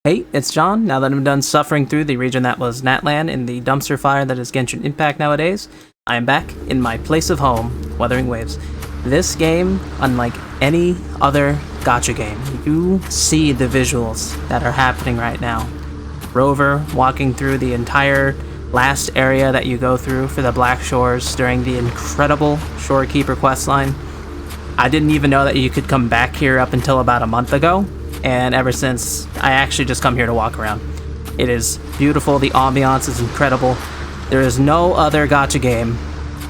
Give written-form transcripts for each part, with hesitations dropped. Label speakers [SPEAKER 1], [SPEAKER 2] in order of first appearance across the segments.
[SPEAKER 1] Hey, it's John. Now that I'm done suffering through the region that was Natlan in the dumpster fire that is Genshin Impact nowadays, I am back in my place of home, Wuthering Waves. This game, unlike any other gacha game, you see the visuals that are happening right now. Rover walking through the entire last area that you go through for the Black Shores during the incredible Shorekeeper questline. I didn't even know that you could come back here up until about a month ago, and ever since, I actually just come here to walk around. It is beautiful, the ambiance is incredible. There is no other gacha game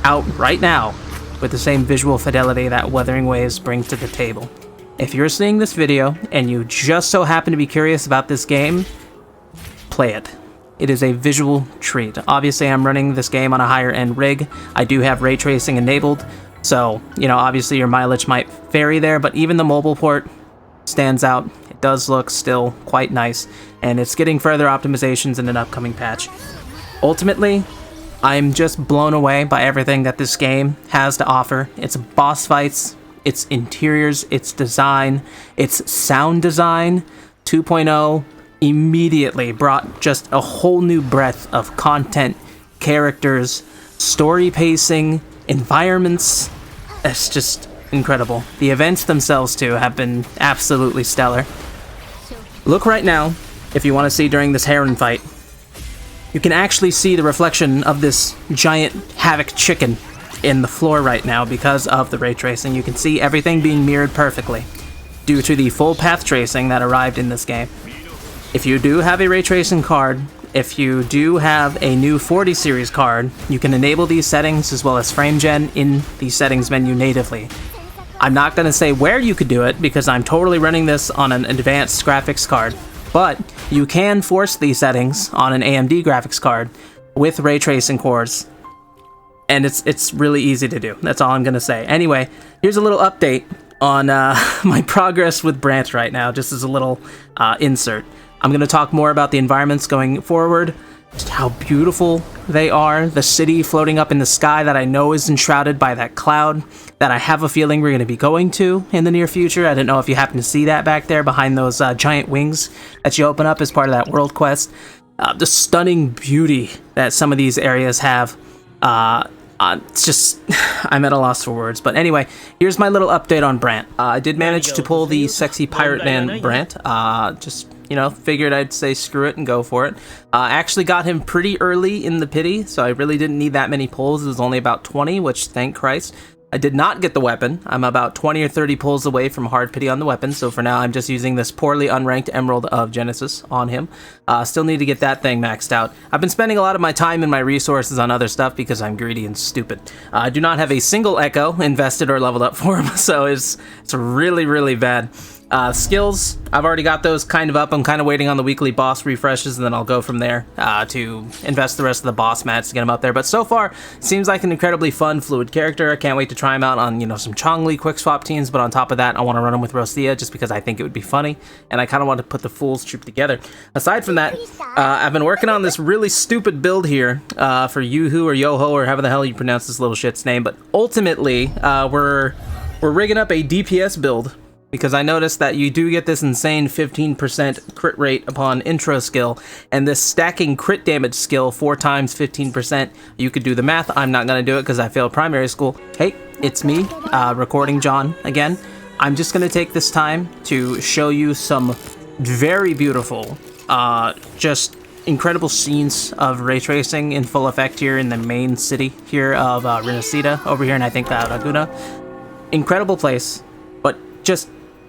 [SPEAKER 1] out right now with the same visual fidelity that Wuthering Waves brings to the table. If you're seeing this video and you just so happen to be curious about this game, play it. It is a visual treat. Obviously, I'm running this game on a higher end rig. I do have ray tracing enabled, so, obviously your mileage might vary there, but even the mobile port stands out. It does look still quite nice, and it's getting further optimizations in an upcoming patch. Ultimately, I'm just blown away by everything that this game has to offer. Its boss fights, its interiors, its design, its sound design. 2.0 immediately brought just a whole new breadth of content, characters, story pacing, environments. It's just incredible. The events themselves, too, have been absolutely stellar. Look right now, if you want to see during this Heron fight. You can actually see the reflection of this giant Havoc chicken in the floor right now because of the ray tracing. You can see everything being mirrored perfectly due to the full path tracing that arrived in this game. If you do have a ray tracing card, if you do have a new 40 series card, you can enable these settings as well as frame gen in the settings menu natively. I'm not going to say where you could do it because I'm totally running this on an advanced graphics card, but you can force these settings on an AMD graphics card with ray tracing cores, and it's really easy to do. That's all I'm going to say. Anyway, here's a little update on my progress with Brant right now, just as a little insert. I'm going to talk more about the environments going forward, just how beautiful they are, the city floating up in the sky that I know is enshrouded by that cloud that I have a feeling we're going to be going to in the near future. I don't know if you happen to see that back there behind those giant wings that you open up as part of that world quest. The stunning beauty that some of these areas have. It's just, I'm at a loss for words. But anyway, here's my little update on Brant. I did manage to pull the sexy pirate man Brant. Figured I'd say screw it and go for it. Actually got him pretty early in the pity, so I really didn't need that many pulls. It was only about 20, which, thank Christ. I did not get the weapon. I'm about 20 or 30 pulls away from hard pity on the weapon, so for now I'm just using this poorly unranked Emerald of Genesis on him. Still need to get that thing maxed out. I've been spending a lot of my time and my resources on other stuff because I'm greedy and stupid. I do not have a single Echo invested or leveled up for him, so it's really, really bad. Skills, I've already got those kind of up. I'm kind of waiting on the weekly boss refreshes, and then I'll go from there to invest the rest of the boss mats to get them up there. But so far, seems like an incredibly fun, fluid character. I can't wait to try him out on, some Chongli quick swap teams, but on top of that, I want to run him with Rosia just because I think it would be funny, and I kind of want to put the Fool's troop together. Aside from that, I've been working on this really stupid build here for Youhu or Yoho or however the hell you pronounce this little shit's name, but ultimately, we're rigging up a DPS build, because I noticed that you do get this insane 15% crit rate upon intro skill, and this stacking crit damage skill 4 times 15%. You could do the math. I'm not going to do it because I failed primary school. Hey, it's me, recording John again. I'm just going to take this time to show you some very beautiful, just incredible scenes of ray tracing in full effect here in the main city here of Renacida, over here in, I think, Laguna. Incredible place, but just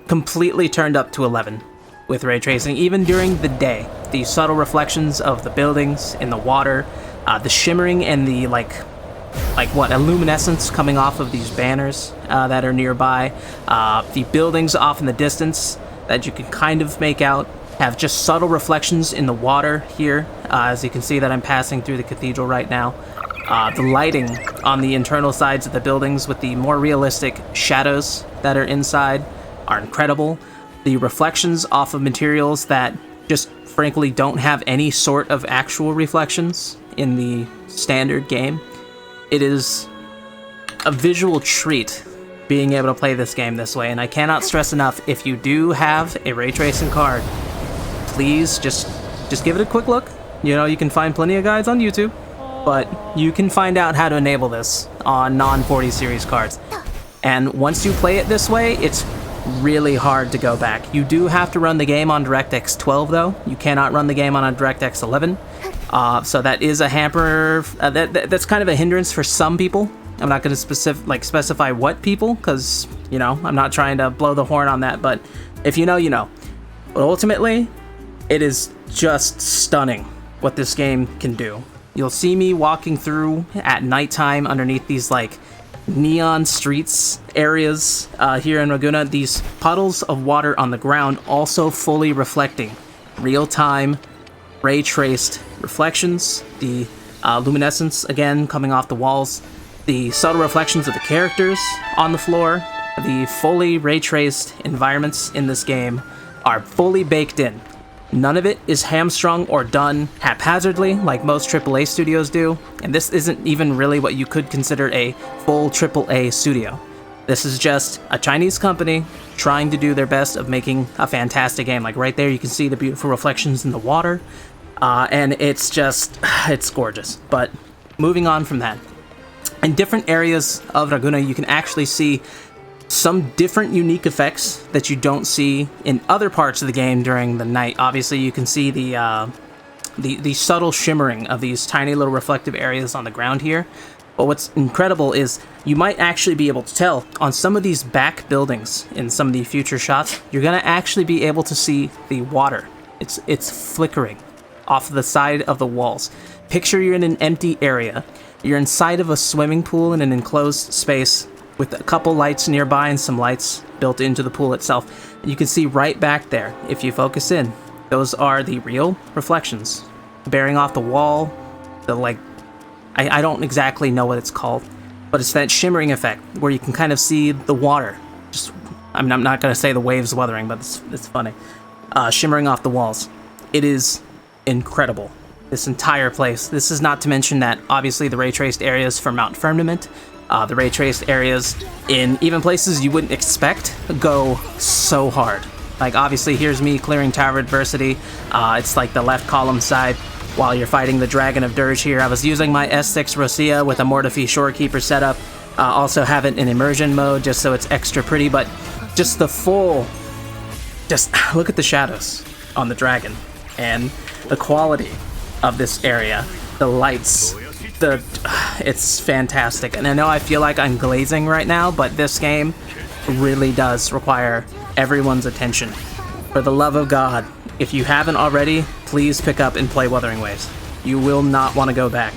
[SPEAKER 1] completely turned up to 11 with ray tracing, even during the day. The subtle reflections of the buildings in the water, the shimmering and the luminescence coming off of these banners that are nearby. The buildings off in the distance that you can kind of make out have just subtle reflections in the water here, as you can see that I'm passing through the cathedral right now. The lighting on the internal sides of the buildings with the more realistic shadows that are inside are incredible. The reflections off of materials that just frankly don't have any sort of actual reflections in the standard game. It is a visual treat being able to play this game this way, and I cannot stress enough, if you do have a ray tracing card, please just give it a quick look. You know, you can find plenty of guides on YouTube, but you can find out how to enable this on non-40 series cards. And once you play it this way, it's really hard to go back. You do have to run the game on DirectX 12 though. You cannot run the game on a DirectX 11. So that is a hamper. That's kind of a hindrance for some people. I'm not going to specify what people, because, you know, I'm not trying to blow the horn on that, but if you know, you know. But ultimately, it is just stunning what this game can do. You'll see me walking through at nighttime underneath these like neon streets areas here in Ragunna, these puddles of water on the ground also fully reflecting real-time ray traced reflections, the luminescence again coming off the walls, the subtle reflections of the characters on the floor. The fully ray traced environments in this game are fully baked in. None of it is hamstrung or done haphazardly like most AAA studios do, and this isn't even really what you could consider a full AAA studio. This is just a Chinese company trying to do their best of making a fantastic game. Like right there you can see the beautiful reflections in the water, and it's gorgeous. But moving on from that, in different areas of Ragunna you can actually see some different unique effects that you don't see in other parts of the game during the night. Obviously, you can see the subtle shimmering of these tiny little reflective areas on the ground here. But what's incredible is you might actually be able to tell on some of these back buildings in some of the future shots, you're gonna actually be able to see the water. It's flickering off the side of the walls. Picture you're in an empty area. You're inside of a swimming pool in an enclosed space with a couple lights nearby and some lights built into the pool itself. You can see right back there, if you focus in, those are the real reflections bearing off the wall. I don't exactly know what it's called, but it's that shimmering effect where you can kind of see the water. I'm not going to say the waves weathering, but it's funny. Shimmering off the walls. It is incredible, this entire place. This is not to mention that obviously the ray traced areas for Mount Firmament, the ray traced areas in even places you wouldn't expect go so hard. Like obviously here's me clearing Tower Adversity. It's like the left column side while you're fighting the Dragon of Dirge here. I was using my S6 Rosia with a Mortefi Shorekeeper setup. Also have it in immersion mode just so it's extra pretty, but just the full, just look at the shadows on the dragon and the quality of this area, the lights, it's fantastic. And I know I feel like I'm glazing right now, but this game really does require everyone's attention. For the love of God, if you haven't already, please pick up and play Wuthering Waves. You will not want to go back.